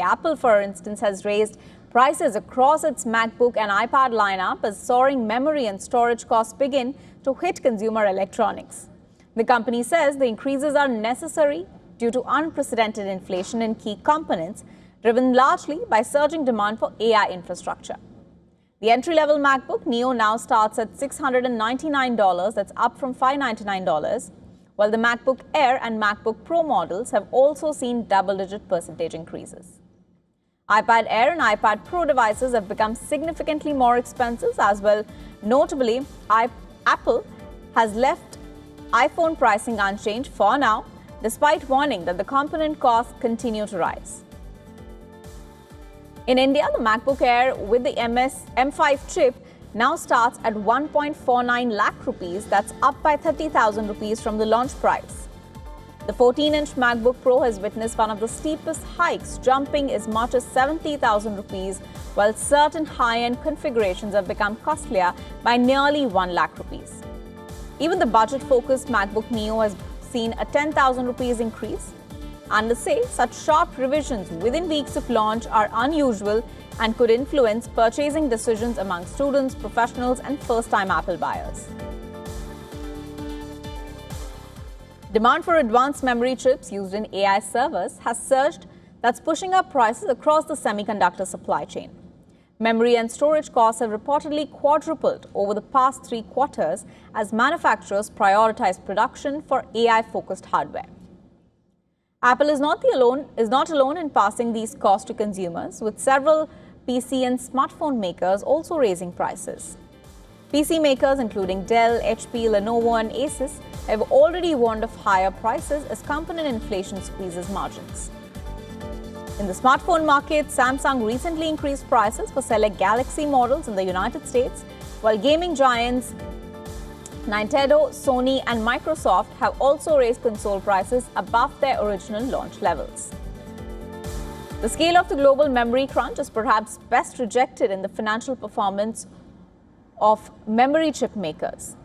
Apple, for instance, has raised prices across its MacBook and iPad lineup as soaring memory and storage costs begin to hit consumer electronics. The company says the increases are necessary due to unprecedented inflation in key components, driven largely by surging demand for AI infrastructure. The entry-level MacBook Neo now starts at $699, that's up from $599, while the MacBook Air and MacBook Pro models have also seen double-digit percentage increases. iPad Air and iPad Pro devices have become significantly more expensive as well. Notably, Apple has left iPhone pricing unchanged for now, despite warning that the component costs continue to rise. In India, the MacBook Air with the M5 chip now starts at 1.49 lakh rupees, that's up by 30,000 rupees from the launch price. The 14-inch MacBook Pro has witnessed one of the steepest hikes, jumping as much as 70,000 rupees, while certain high-end configurations have become costlier by nearly 1 lakh rupees. Even the budget-focused MacBook Neo has seen a 10,000 rupees increase. Analysts say such sharp revisions within weeks of launch are unusual and could influence purchasing decisions among students, professionals, and first-time Apple buyers. Demand for advanced memory chips used in AI servers has surged, that's pushing up prices across the semiconductor supply chain. Memory and storage costs have reportedly quadrupled over the past 3 quarters as manufacturers prioritize production for AI-focused hardware. Apple is not alone in passing these costs to consumers, with several PC and smartphone makers also raising prices. PC makers including Dell, HP, Lenovo and Asus have already warned of higher prices as component inflation squeezes margins. In the smartphone market, Samsung recently increased prices for select Galaxy models in the United States, while gaming giants Nintendo, Sony and Microsoft have also raised console prices above their original launch levels. The scale of the global memory crunch is perhaps best rejected in the financial performance of memory chip makers.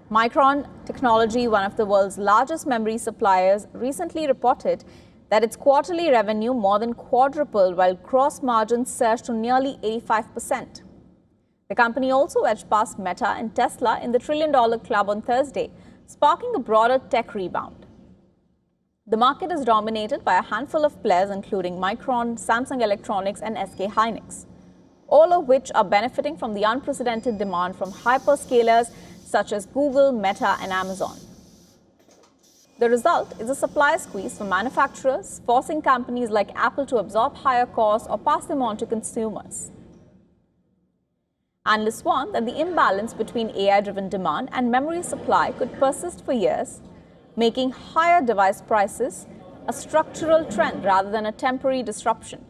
Micron Technology, one of the world's largest memory suppliers, recently reported that its quarterly revenue more than quadrupled while gross margins surged to nearly 85%. The company also edged past Meta and Tesla in the trillion-dollar club on Thursday, sparking a broader tech rebound. The market is dominated by a handful of players including Micron, Samsung Electronics and SK Hynix, all of which are benefiting from the unprecedented demand from hyperscalers such as Google, Meta and Amazon. The result is a supply squeeze for manufacturers, forcing companies like Apple to absorb higher costs or pass them on to consumers. Analysts warn that the imbalance between AI-driven demand and memory supply could persist for years, making higher device prices a structural trend rather than a temporary disruption.